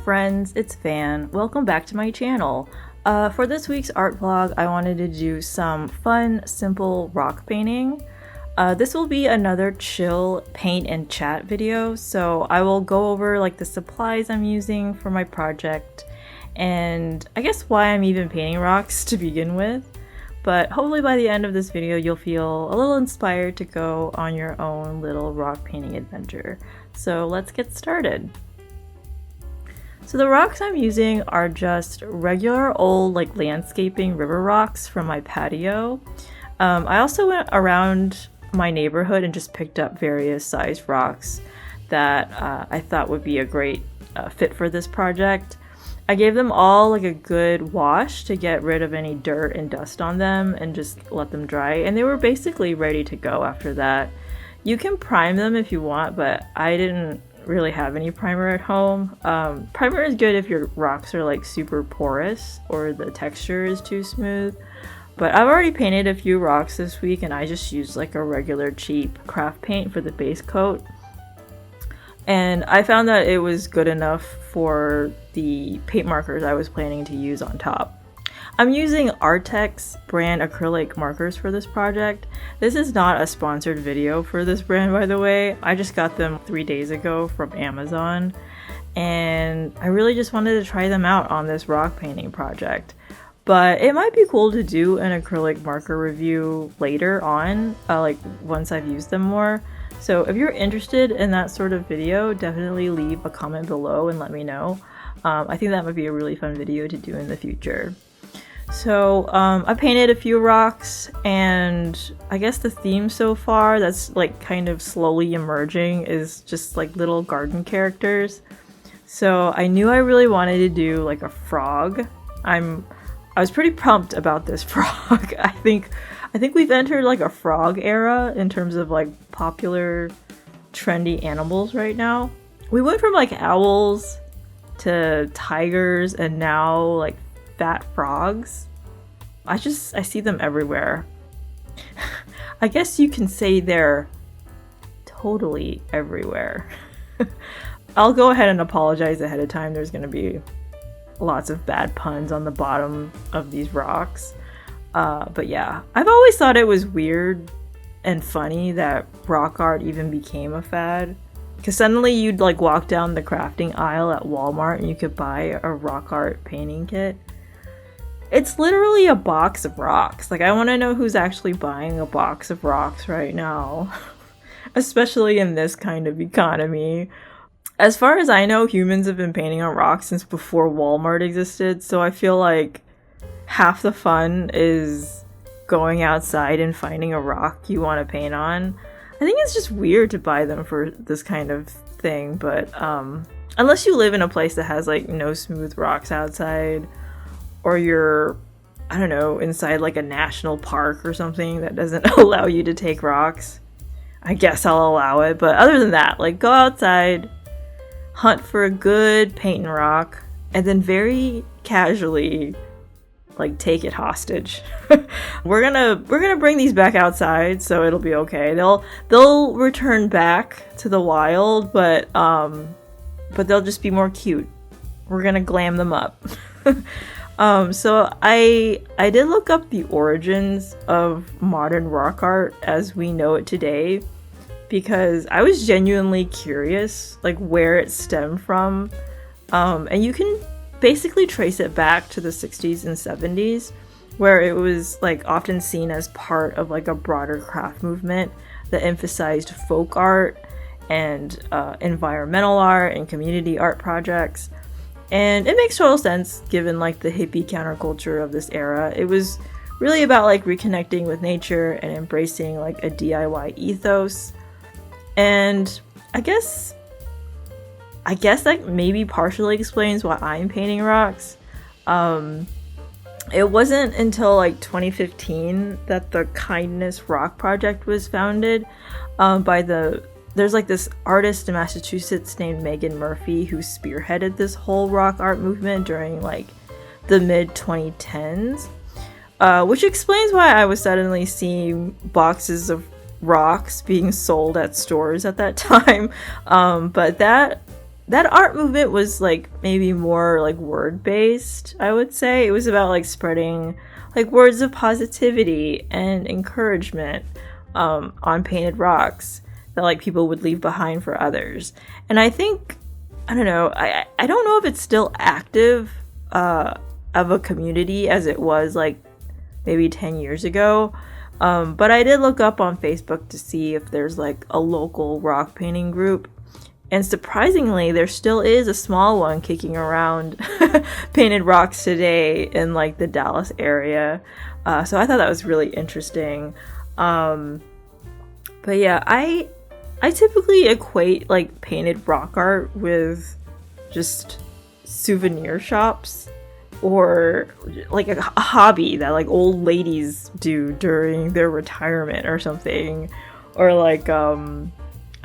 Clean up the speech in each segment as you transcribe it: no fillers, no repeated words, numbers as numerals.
friends, it's Van. Welcome back to my channel. For this week's art vlog, I wanted to do some fun, simple rock painting. This will be another chill paint and chat video, so I will go over like the supplies I'm using for my project and I guess why I'm even painting rocks to begin with. But hopefully by the end of this video you'll feel a little inspired to go on your own little rock painting adventure. So let's get started. So the rocks I'm using are just regular old like landscaping river rocks from my patio. I also went around my neighborhood and just picked up various sized rocks that I thought would be a great fit for this project. I gave them all like a good wash to get rid of any dirt and dust on them and just let them dry, and they were basically ready to go after that. You can prime them if you want, but I didn't really have any primer at home. Primer is good if your rocks are like super porous or the texture is too smooth, but I've already painted a few rocks this week and I just used like a regular cheap craft paint for the base coat, and I found that it was good enough for the paint markers I was planning to use on top. I'm using Arrtx brand acrylic markers for this project. This is not a sponsored video for this brand, by the way. I just got them 3 days ago from Amazon, and I really just wanted to try them out on this rock painting project. But it might be cool to do an acrylic marker review later on, like once I've used them more. So if you're interested in that sort of video, definitely leave a comment below and let me know. I think that might be a really fun video to do in the future. So I painted a few rocks, and I guess the theme so far that's like kind of slowly emerging is just like little garden characters. So I knew I really wanted to do like a frog. I was pretty pumped about this frog. I think we've entered like a frog era in terms of like popular trendy animals right now. We went from like owls to tigers and now like fat frogs. I see them everywhere. I guess you can say they're totally everywhere. I'll go ahead and apologize ahead of time. There's going to be lots of bad puns on the bottom of these rocks. But yeah, I've always thought it was weird and funny that rock art even became a fad. Because suddenly you'd like walk down the crafting aisle at Walmart and you could buy a rock art painting kit. It's literally a box of rocks. Like, I want to know who's actually buying a box of rocks right now. Especially in this kind of economy. As far as I know, humans have been painting on rocks since before Walmart existed, so I feel like half the fun is going outside and finding a rock you want to paint on. I think it's just weird to buy them for this kind of thing, but unless you live in a place that has like no smooth rocks outside, or you're, I don't know, inside like a national park or something that doesn't allow you to take rocks, I guess I'll allow it. But other than that, like, go outside, hunt for a good painting rock, and then very casually like take it hostage. We're gonna bring these back outside, so it'll be okay. They'll return back to the wild, but they'll just be more cute. We're gonna glam them up. So I did look up the origins of modern rock art as we know it today, because I was genuinely curious like where it stemmed from, and you can basically trace it back to the 60s and 70s, where it was like often seen as part of like a broader craft movement that emphasized folk art and environmental art and community art projects. And it makes total sense given like the hippie counterculture of this era. It was really about like reconnecting with nature and embracing like a DIY ethos. And I guess that maybe partially explains why I'm painting rocks. It wasn't until like 2015 that the Kindness Rock Project was founded there's like this artist in Massachusetts named Megan Murphy who spearheaded this whole rock art movement during like the mid 2010s, which explains why I was suddenly seeing boxes of rocks being sold at stores at that time. But that that art movement was like maybe more like word based, I would say. It was about like spreading like words of positivity and encouragement on painted rocks that like people would leave behind for others. And I think, I don't know, I don't know if it's still active of a community as it was like maybe 10 years ago. But I did look up on Facebook to see if there's like a local rock painting group. And surprisingly, there still is a small one kicking around painted rocks today in like the Dallas area. So I thought that was really interesting. But yeah, I typically equate like painted rock art with just souvenir shops or like a hobby that like old ladies do during their retirement or something, or like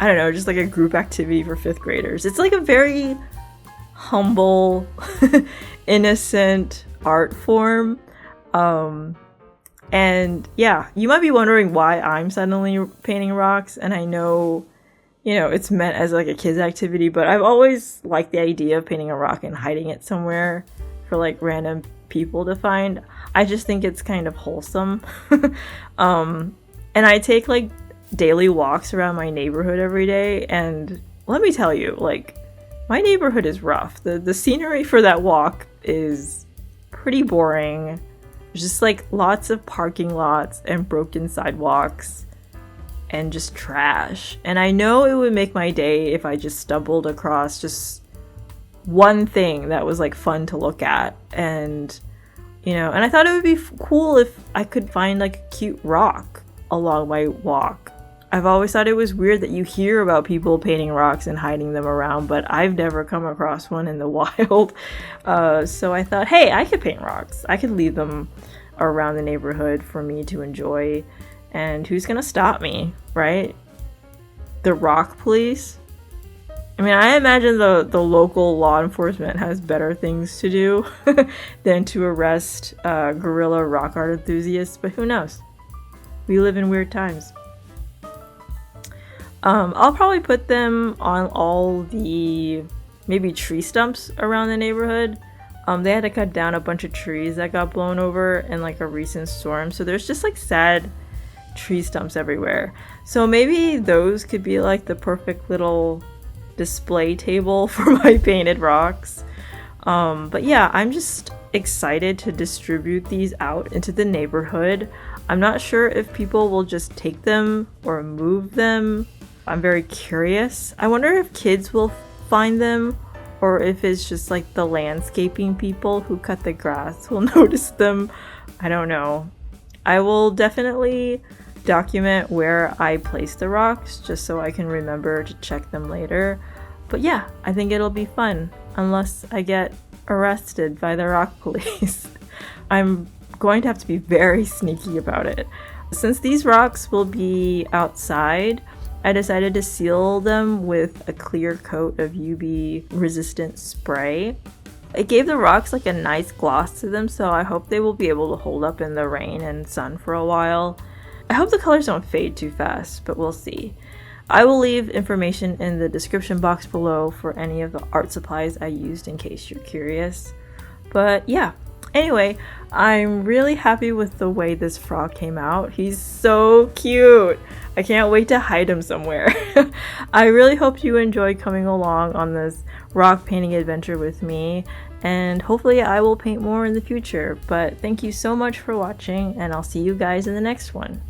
I don't know, just like a group activity for 5th graders. It's like a very humble, innocent art form. And yeah, you might be wondering why I'm suddenly painting rocks, and I know, you know, it's meant as like a kid's activity, but I've always liked the idea of painting a rock and hiding it somewhere for like random people to find. I just think it's kind of wholesome. And I take like daily walks around my neighborhood every day, and let me tell you, like, my neighborhood is rough. The scenery for that walk is pretty boring. There's just like lots of parking lots and broken sidewalks and just trash. And I know it would make my day if I just stumbled across just one thing that was like fun to look at. And you know, and I thought it would be cool if I could find like a cute rock along my walk. I've always thought it was weird that you hear about people painting rocks and hiding them around, but I've never come across one in the wild. So I thought, hey, I could paint rocks. I could leave them around the neighborhood for me to enjoy. And who's gonna stop me, right? The rock police? I mean, I imagine the local law enforcement has better things to do than to arrest guerrilla rock art enthusiasts, but who knows? We live in weird times. I'll probably put them on all the maybe tree stumps around the neighborhood. They had to cut down a bunch of trees that got blown over in like a recent storm, so there's just like sad tree stumps everywhere. So maybe those could be like the perfect little display table for my painted rocks. But yeah, I'm just excited to distribute these out into the neighborhood. I'm not sure if people will just take them or move them. I'm very curious. I wonder if kids will find them, or if it's just like the landscaping people who cut the grass will notice them. I don't know. I will definitely document where I place the rocks just so I can remember to check them later. But yeah, I think it'll be fun, unless I get arrested by the rock police. I'm going to have to be very sneaky about it. Since these rocks will be outside, I decided to seal them with a clear coat of UV resistant spray. It gave the rocks like a nice gloss to them, so I hope they will be able to hold up in the rain and sun for a while. I hope the colors don't fade too fast, but we'll see. I will leave information in the description box below for any of the art supplies I used in case you're curious. But yeah, anyway, I'm really happy with the way this frog came out. He's so cute. I can't wait to hide him somewhere. I really hope you enjoyed coming along on this rock painting adventure with me, and hopefully I will paint more in the future. But thank you so much for watching, and I'll see you guys in the next one.